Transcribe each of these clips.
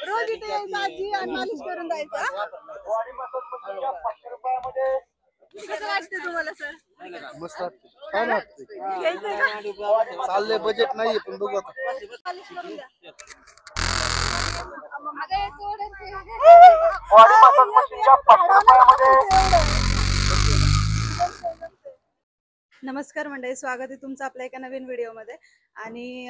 रोज इथे यायचं आजी आणि मालिश करून जायचं. कसं वाटतं तुम्हाला सर? मस्त वाटतं, छान वाटतं. चाललंय, बजेट नाहीये पण बघू आता. मालिश करून द्या. नमस्कार मंडळी, स्वागत आहे तुमचं आपल्या एका नवीन व्हिडिओमध्ये. आणि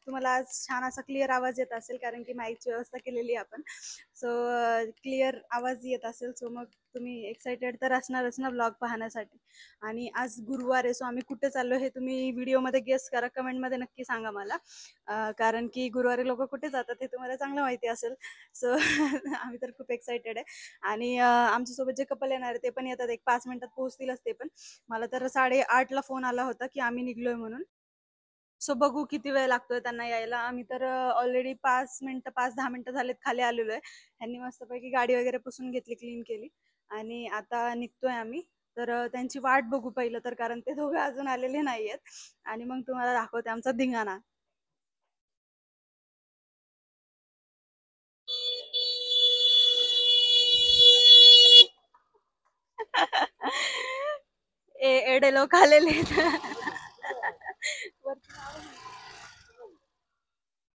तुम्हाला आज छान असा क्लिअर आवाज येत असेल कारण की माईकची व्यवस्था केलेली आहे आपण. सो क्लिअर आवाज येत असेल, सो मग तुम्ही एक्साइटेड तर असणारच ना व्लॉग पाहण्यासाठी. आणि आज गुरुवार आहे, सो आम्ही कुठे चाललो हे तुम्ही व्हिडिओमध्ये गेस करा, कमेंटमध्ये नक्की सांगा मला. कारण की गुरुवारी लोक कुठे जातात हे तुम्हाला चांगलं माहिती असेल. सो आम्ही तर खूप एक्साइटेड आहे. आणि आमच्यासोबत जे कपल येणार आहे ते पण येतात, एक 5 मिनिटात पोहोचतीलच ते पण. मला तर 8:30ला फोन आला होता की आम्ही निघलोय म्हणून. सो बघू किती वेळ लागतोय त्यांना यायला. आम्ही तर ऑलरेडी 5-10 मिनिटं झालेत खाली आलेलो आहे. ह्यांनी मस्तपैकी गाडी वगैरे पुसून घेतली, क्लीन केली आणि आता निघतोय आम्ही. तर त्यांची वाट बघू पहिलं तर, कारण ते दोघं अजून आलेले नाहीयेत. आणि मग तुम्हाला दाखवते आमचा धिंगाणा. एडे लोक आलेले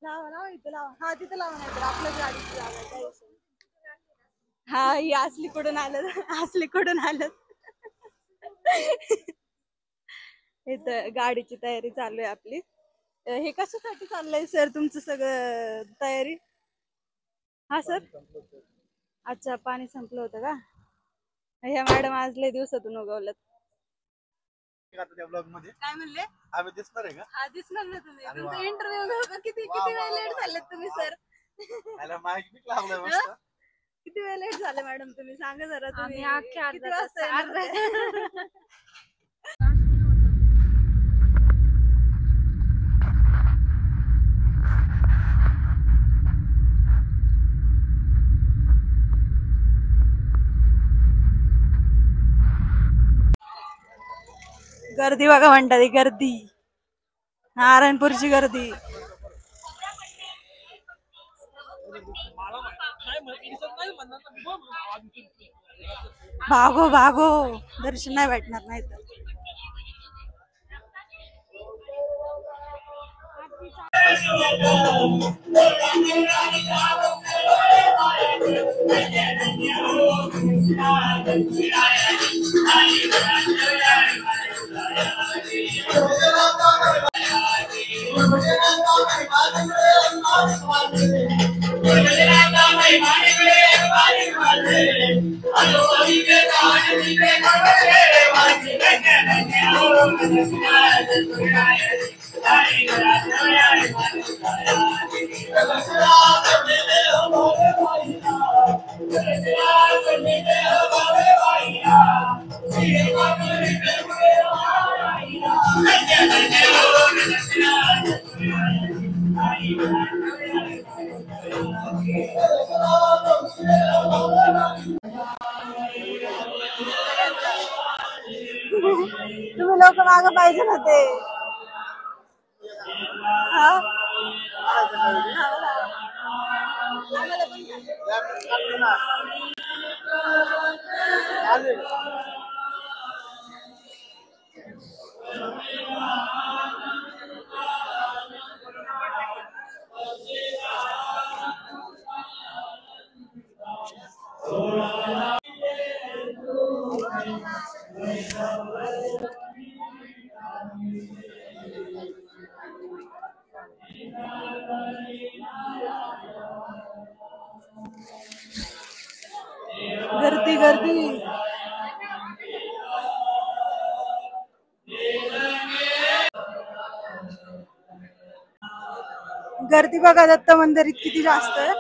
लावा लावा, इथे लावा. हा तिथे लावा, नाही तर आपल्या गाडीची जागा. हा, ही असली कुठून आलं, असली कुठून आलं. इथं गाडीची तयारी चालू आहे आपली. हे कशासाठी चाललंय सर तुमचं सगळं तयारी? हा सर, अच्छा, पाणी संपलं होतं का? ह्या मॅडम आज लय दिवसातून उगवल्यात. काय म्हणले? आम्ही दिसणार आहे का? हा, दिसणार ना तुम्ही. तुमचा इंटरव्ह्यू किती वेळ लेट झालेत तुम्ही सर? किती वेळ लेट झाले मॅडम तुम्ही? सांगा जरा तुम्ही. किती वाजता? गर्दी बघा म्हणतात, गर्दी, नारायणपूरची गर्दी. भागो भागो, दर्शन नाही भेटणार नाही तर. तुम्ही लोक मागं पाहिजे ना ते. गर्दी गर्दी. गर्दी बघा दत्त मंदिरात किती जास्त आहे.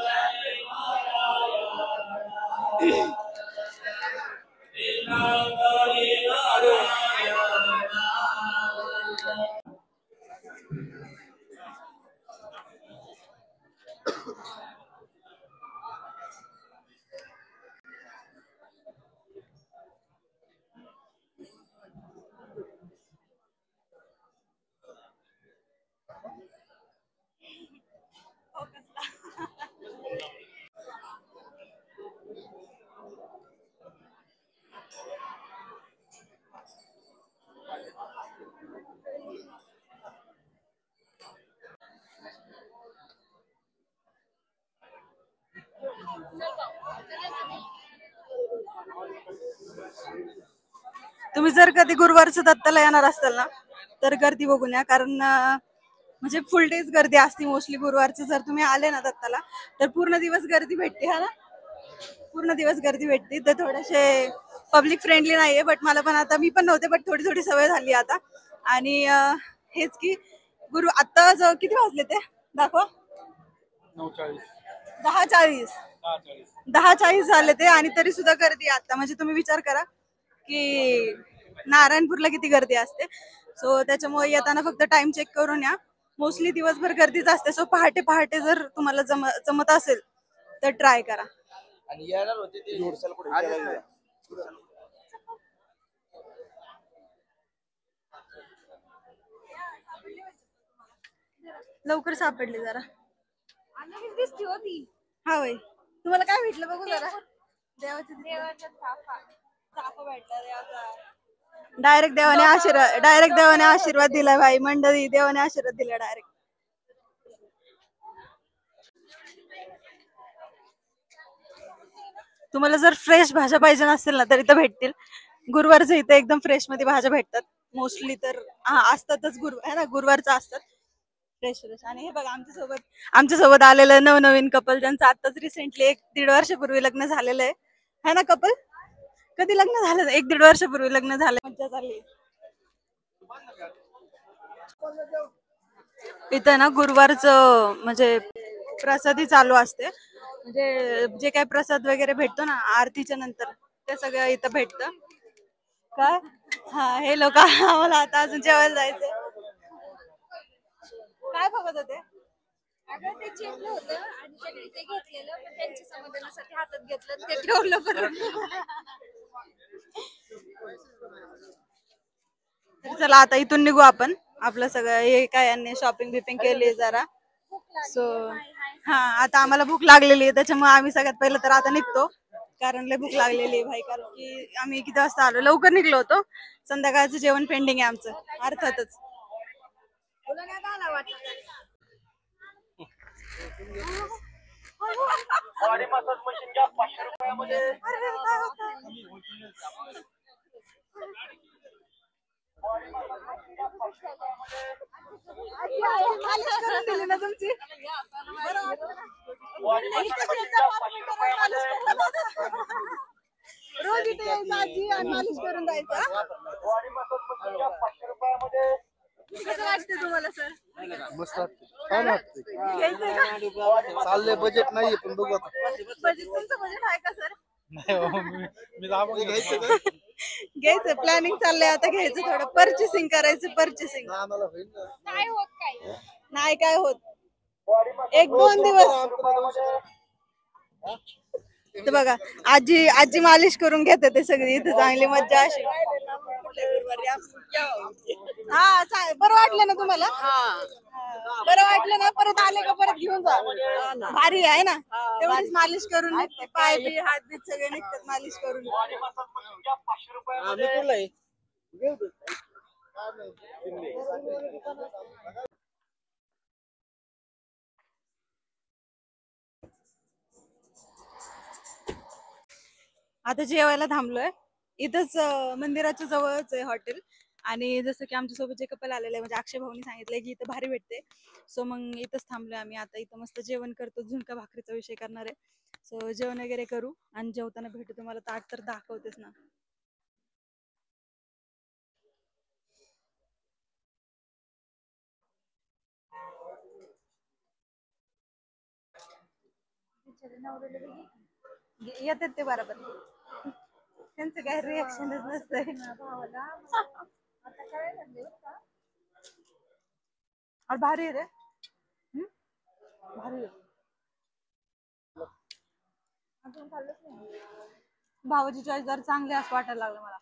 तुम्ही जर कधी गुरुवारचं दत्ताला येणार असाल ना तर गर्दी बघून या, कारण म्हणजे फुल डेज गर्दी असते मोस्टली गुरुवारचं. जर तुम्ही आले ना दत्ताला तर पूर्ण दिवस गर्दी भेटते. हा ना, पूर्ण दिवस गर्दी भेटते. तर थोडेसे पब्लिक फ्रेंडली नाहीये, बट मला पण आता, मी पण नव्हते बट थोडी थोडी सवय झाली आता. आणि हेच की आता किती वाजले ते दाखवा, 10:40 10:40 झाले ते, आणि तरी सुद्धा गर्दी आता. म्हणजे तुम्ही विचार करा की नारायणपूरला किती गर्दी असते. सो त्याच्यामुळे येताना फक्त टाइम चेक करून या. मोस्टली दिवसभर गर्दीच असते. सो पहाटे पहाटे जर तुम्हाला जमत असेल तर ट्राय करा. लवकर सापडली जरा. हा वय, तुम्हाला काय भेटलं बघू जरा. देवाचा चाफा भेटला देवाचा. डायरेक्ट देवाने आशीर्वाद दिला भाई मंडळी. देवाने आशीर्वाद दिला डायरेक्ट. तुम्हाला जर फ्रेश भाज्या पाहिजे नसेल ना तर इथं भेटतील. गुरुवारचं इथं एकदम फ्रेश मध्ये भाज्या भेटतात मोस्टली. तर असतातच गुरुवारचं असतात फ्रेश फ्रेश. आणि हे बघा आमच्यासोबत आलेलं नवनवीन कपल, ज्यांचं आताच रिसेंटली 1-1.5 वर्षापूर्वी लग्न झालेलं आहे ना कपल. कधी लग्न झालं? 1-1.5 वर्षापूर्वी लग्न झालं. मज्जा चालली. इथं ना गुरुवारचं म्हणजे प्रसादी चालू असते. म्हणजे जे काही प्रसाद वगैरे भेटतो ना आरतीच्या नंतर, ते सगळं इथं भेटतं. काय हा, हे लोक आम्हाला आता अजून जेवायला जायचंय. काय बघत होते? अगं ते चिरलं होतं आणि त्यांनी ते घेतलेलं, पण त्यांच्या समाधानासाठी हातात घेतलं ते ठेवलं करून. चला आता इथून निघू आपण. आपलं सगळं हे काय यांनी शॉपिंग बिपिंग केली जरा. सो हा, आता आम्हाला भूक लागलेली आहे, त्याच्यामुळे आम्ही सगळ्यात पहिलं तर आता निघतो. कारण लय भूक लागलेली आहे भाई. कारण की आम्ही किती वाजता आलो, लवकर निघलो होतो. संध्याकाळचं जेवण पेंडिंग आहे आमचं अर्थातच. दिली ना तुमची. रोज इथे यायचं आजी आणि मालिश करून जायचं. कसं वाटतं तुम्हाला सर? मस्त वाटते, छान वाटते. चाललंय, बजेट नाहीये पण बघू आता. बजेट, तुमचं बजेट आहे का सर? घ्यायचं घ्यायचं प्लॅनिंग चाललंय आता. घ्यायचं थोडं परचेसिंग करायचं. परचेसिंग आम्हाला होईल ना. काय होत काय नाही काय होत. 1-2 दिवस. तर बघा आजी मालिश करून घेते ते सगळी. इथे चांगली मज्जा अशी. हा, बरं वाटलं ना तुम्हाला? बरं वाटलं ना, परत आले का परत घेऊन जा. भारी आहे ना. तेवढीच मालिश करून निघते. पाय बी हात बीत सगळे निघतात मालिश करून. आता जेवायला थांबलोय. इथंच मंदिराच्या जवळच आहे हॉटेल. आणि जसं की आमच्यासोबत जे कपल आलेले, म्हणजे अक्षय भाऊनी सांगितलंय की इथं भारी भेटते. सो मग इथंच थांबलोय आम्ही. आता इथं मस्त जेवण करतो. झुणका भाकरीचा विषय करणार आहे. सो जेवण वगैरे करू आणि जेवताना भेटू. तुम्हाला ताट तर दाखवतेच ना. बिचारे नवऱ्याला बी घे की. येतात ते बरोबर. त्यांचं काही रिएक्शनच नसतंय. भावाला आता काय झाले का अरे भारी आहे रे. भारी आहे. अजून खाल्लंच नाही. भावाची चॉईस जर चांगली असं वाटायला लागलं मला.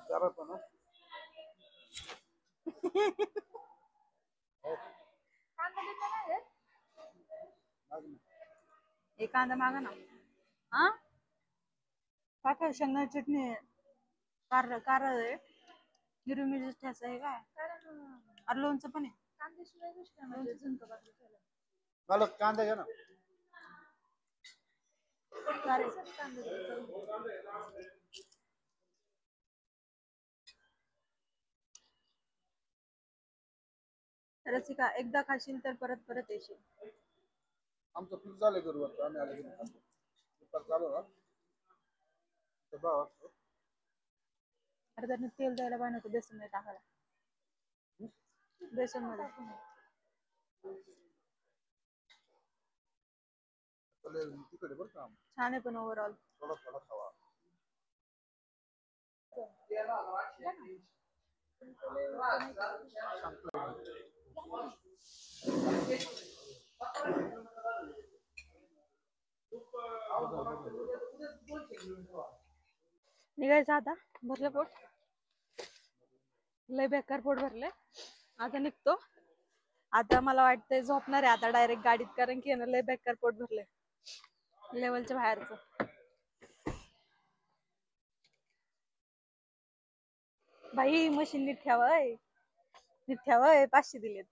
जरा पण हं. कांदा बिंदा नाही आहेत? माग ना. एक कांदा मागा ना. हा काय काय शेंगदाणे चटणी आहे. कार आहे. हिरवी मिरची ठ्याचं आहे काय. कारण अरे लोणचं पण आहे. कांद्याशिवाय कशी काय म्हणजे झुणका भाकरी खायला? मालक कांदा घ्या ना. चालेल. कांदा द्यायचा. रसिका एकदा खाशील तर परत परत येशील. आमचं फिक्स झालं घरवर आम्ही आलो की नाही खातो. दुपार चालू ना तर भाव असतो. अरे त्याने तेल द्यायला पाहिजे होतं बेसन मध्ये टाकायला. बेसन मध्ये तिकडे बरं का छान आहे पण ओव्हरऑल. थोडा थोडा खावा. निघायचं आता. भरलं पोट. लय बेकार पोट भरले. आता निघतो. आता मला वाटतंय झोपणार आहे आता डायरेक्ट गाडीत, कारण की लय बेकार पोट भरले लेवलच्या बाहेरचं. बाई मशीन नीट ठेवाय. नीट ठेवाय. 500 दिलेत.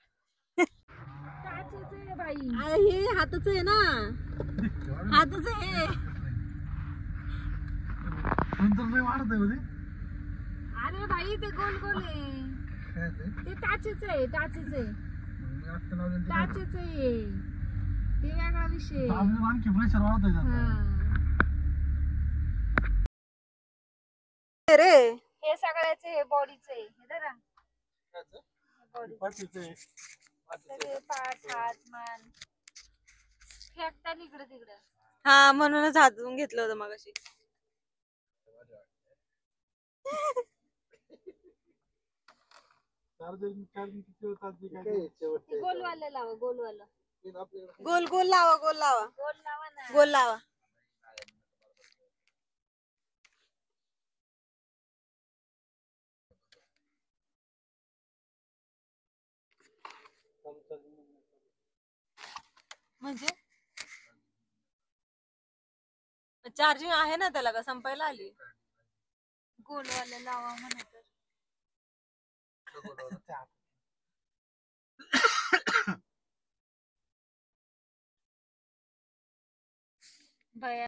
काचेचं आहे बाई. हे हातच आहे ना. हातच आहे. अरे बाई ते गोल गोल आहे. ते टाचेच आहे. टाचेच आहे. टाचेच आहे. ते वेगळा विषय. आणखी प्रेशर वाढत रे हे सगळ्याचे हे बॉडीचे हे जरा सगळे पाठ हात मान फेकता इकडे तिकडे. हा म्हणूनच हातून घेतलं होतं मगाशी. गोलवाला लावा गोलवाला. गोल गोल लावा. गोल लावा. गोल लावा ना. गोल लावा. म्हणजे चार्जिंग आहे ना त्याला, का संपायला आली. गोलवाला लावा म्हणा तर. भया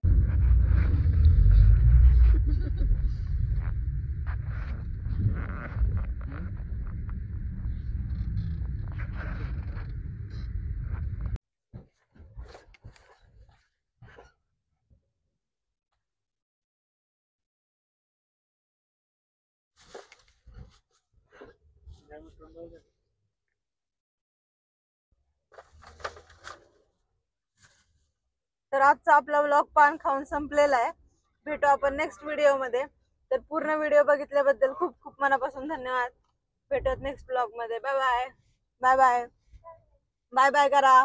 तर आजचा आपला व्लॉग पान खाऊन संपलेला आहे. भेटू आपण नेक्स्ट व्हिडिओ मध्ये. तर पूर्ण व्हिडिओ बघितल्याबद्दल खूप खूप मनापासून धन्यवाद. भेटूयात नेक्स्ट व्लॉग मध्ये. Bye bye. Bye bye. Bye bye करा.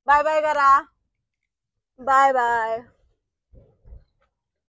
बाय बाय करा. Bye bye.